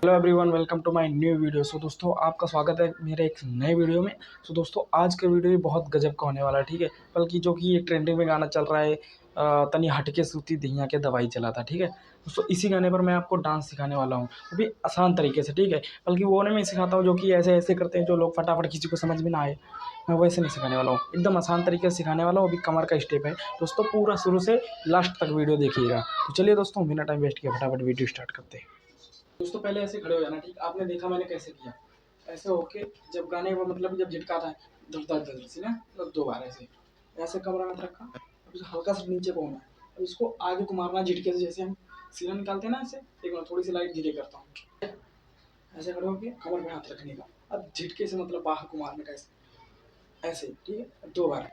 Hello everyone, welcome to my new video. So दोस्तों, आपका स्वागत है मेरे एक नए वीडियो में। सो दोस्तों, आज का वीडियो भी बहुत गजब का होने वाला है, ठीक है। बल्कि जो कि ये ट्रेंडिंग में गाना चल रहा है, तनी हटके सूती दहिया के दवाई चला था, ठीक है। दोस्तों, इसी गाने पर मैं आपको डांस सिखाने वाला हूँ, वो भी आसान तरीके से, ठीक है। बल्कि वो नहीं मैं सिखाता हूँ जो कि ऐसे ऐसे करते हैं जो लोग फटाफट किसी को समझ में ना आए। मैं वैसे नहीं सिखाने वाला हूँ, एकदम आसान तरीके से सिखाने वाला हूँ। अभी कमर का स्टेप है दोस्तों, पूरा शुरू से लास्ट तक वीडियो देखिएगा। तो चलिए दोस्तों, बिना टाइम वेस्ट किए फटाफट वीडियो स्टार्ट करते हैं। दोस्तों, पहले ऐसे खड़े हो जाना, ठीक। आपने देखा मैंने कैसे किया, ऐसे होके जब गाने को मतलब जब झटका था धड़ धड़ धड़ से ना, मतलब 2 बार ऐसे ऐसे कमर में रखा। अब इसे हल्का सा नीचे को होना है। अब इसको आगे को मारना झटके से, जैसे हम सीना निकालते हैं ना ऐसे। एक बार थोड़ी सी लाइट धीरे करता हूँ। ऐसे खड़े होके कमर पे हाथ रखने का। अब झटके से मतलब बाहर को मारने का, ऐसे ऐसे, ठीक है। अब 2 बार,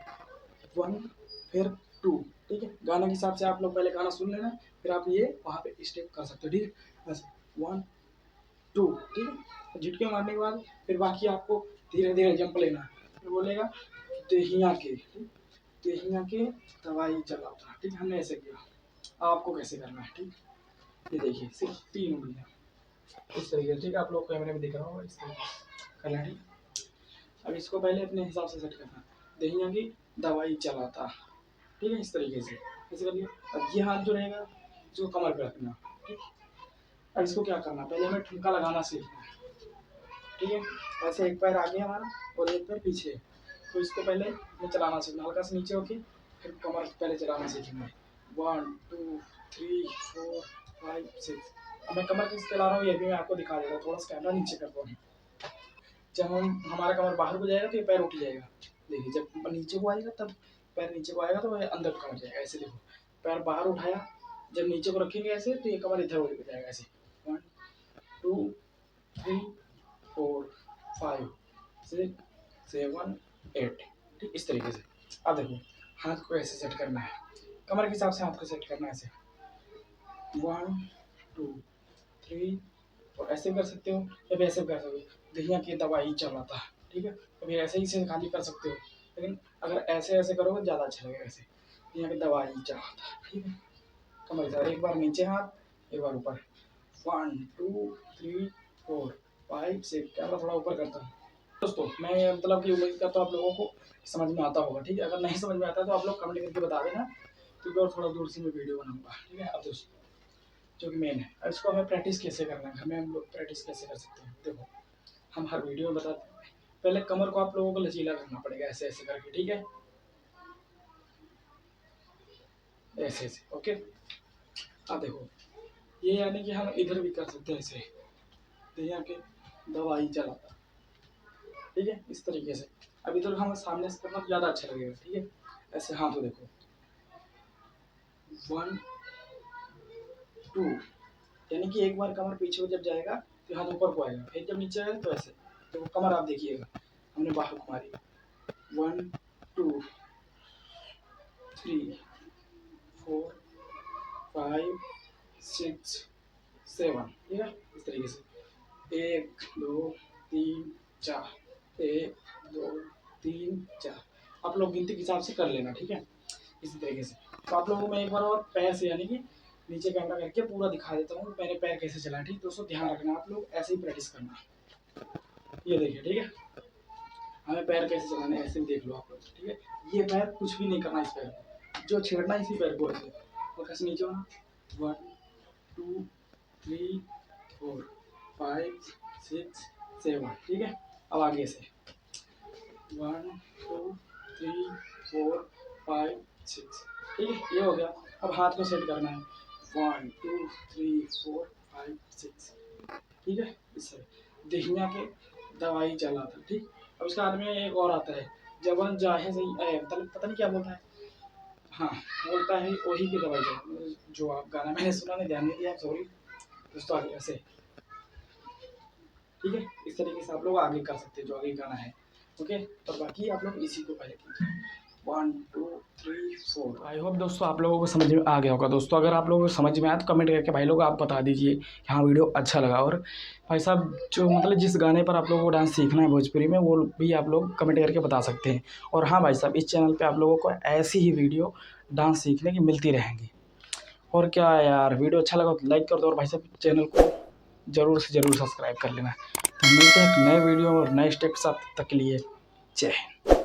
1 फिर 2, ठीक है। गाने के हिसाब से आप लोग पहले गाना सुन लेना, फिर आप ये वहाँ पे स्टेप कर सकते हो, ठीक है। ऐसे 1 2, ठीक है। झटके मारने के बाद फिर बाकी आपको धीरे धीरे जंप लेना है। फिर बोलेगा देहिया के, ठीक। देहिया के दवाई चलाता, ठीक है। हमने ऐसे किया, आपको कैसे करना है, ठीक। ये देखिए, सिर्फ 3 उंगलियां इस तरीके से, ठीक है। आप लोग कैमरे में दिख रहा होगा, इस तरीके से करना है, ठीक। अब इसको पहले अपने हिसाब से सेट करना। देहिया की दवाई चलाता, ठीक है। इस तरीके से ऐसे करिए। अब ये हाथ जो रहेगा इसको कमर पे रखना, ठीक। अब इसको क्या करना, पहले हमें ठुमका लगाना सीखना है, ठीक है। ऐसे एक पैर आगे हमारा और एक पैर पीछे। तो इसको पहले मैं चलाना सीखना, हल्का से नीचे होके फिर कमर पहले चलाना सीखेंगे। 1 2 3 4 5 6। अब मैं कमर किस चला रहा हूँ ये भी मैं आपको दिखा देता हूँ। थोड़ा सा कैमरा नीचे करता हूँ। जब हमारा कमर बाहर को जाएगा तो ये पैर उठ जाएगा। देखिए, जब नीचे को आएगा तब पैर नीचे को आएगा तो वह अंदर को कमर जाएगा। ऐसे देखो, पैर बाहर उठाया, जब नीचे को रखेंगे ऐसे तो ये कमर इधर हो जाएगा। ऐसे 1 2 3 4 5 6 7 8, ठीक। इस तरीके से। अब देखो, हाथ को ऐसे सेट करना है, कमर के हिसाब से हाथ को सेट करना है। ऐसे 1 2 3, और ऐसे कर सकते हो या वैसे कर सकते हो। दहिया की दवाई चलाता, ठीक है। कभी ऐसे ही से खाली कर सकते हो, लेकिन अगर ऐसे ऐसे करोगे ज़्यादा अच्छा लगेगा। ऐसे दहिया की दवाई चलाता, ठीक है। कमर के साथ एक बार नीचे हाथ, एक बार ऊपर। 1 2 3 4 5 6। कैमरा थोड़ा ऊपर करता हूँ। दोस्तों, मैं मतलब कि उम्मीद करता हूँ आप लोगों को समझ में आता होगा, ठीक है। अगर नहीं समझ में आता तो आप लोग कमेंट करके बता देना, क्योंकि और थोड़ा दूर से मैं वीडियो बनाऊंगा, ठीक है। अब दोस्तों, जो कि मेन है, अब इसको हमें प्रैक्टिस कैसे करना है, घर में हम लोग प्रैक्टिस कैसे कर सकते हैं। देखो, हम हर वीडियो में बताते हैं। पहले कमर को आप लोगों को लचीला करना पड़ेगा, ऐसे ऐसे करके, ठीक है। ऐसे ऐसे, ओके। अब देखो, ये यानी कि हम इधर भी कर सकते हैं ऐसे, यहाँ के दवाई चलाता, ठीक है। इस तरीके से। अब इधर हम सामने से करना ज़्यादा अच्छा लगेगा, ठीक है। ऐसे हाथ को देखो, 1 2, यानी कि एक बार कमर पीछे को जब जाएगा तो हाथ ऊपर को आएगा, फिर जब नीचे आएगा तो ऐसे। तो कमर आप देखिएगा, हमने बाहर को मारी। 1 2 3 4 5 6 7, ठीक है। इस तरीके से 1 2 3 4, 1 2 3 4। आप लोग गिनती के हिसाब से कर लेना, ठीक है। इसी तरीके से। तो आप लोगों को मैं एक बार और पैर से, यानी कि नीचे कैमरा करके पूरा दिखा देता हूँ मैंने पैर कैसे चला, ठीक। दोस्तों, ध्यान रखना, आप लोग ऐसे ही प्रैक्टिस करना। ये देखिए, ठीक है। हमें पैर कैसे चलाने ऐसे देख लो आप लोग, ठीक है। ये पैर कुछ भी नहीं करना, इस पैर को जो छेड़ना इसी पैर को ऐसे और कैसे नीचे होना। 1 2 3 4 5 6 7, ठीक है। अब आगे से 1 2 3 4 5 6, ठीक है। ये हो गया। अब हाथ को सेट करना है, 1 2 3 4 5 6, ठीक है। इससे दहिया के दवाई चलाता, ठीक। अब उसके बाद में एक और आता है, जवन जाहे सही पता नहीं क्या बोलता है। हाँ, बोलता है वही की दवाई चला, जो आप गाना मैंने सुना नहीं, ध्यान नहीं दिया, सॉरी दोस्तों। आगे ऐसे, ठीक है। इस तरीके से आप लोग आगे कर सकते हैं जो आगे गाना है, ओके। तो बाकी आप लोग इसी को पहले कीजिए, 1 2 3 4। आई होप दोस्तों आप लोगों को समझ में आ गया होगा। दोस्तों, अगर आप लोगों को समझ में आया तो कमेंट करके भाई लोग आप बता दीजिए कि हाँ वीडियो अच्छा लगा। और भाई साहब, जो मतलब जिस गाने पर आप लोगों को डांस सीखना है भोजपुरी में, वो भी आप लोग कमेंट करके बता सकते हैं। और हाँ भाई साहब, इस चैनल पर आप लोगों को ऐसी ही वीडियो डांस सीखने की मिलती रहेंगी। और क्या यार, वीडियो अच्छा लगा तो लाइक कर दो, और भाई साहब चैनल को ज़रूर से ज़रूर सब्सक्राइब कर लेना। तो मिलते हैं एक नए वीडियो और नए स्टेप के साथ, तब तक के लिए जय हिंद।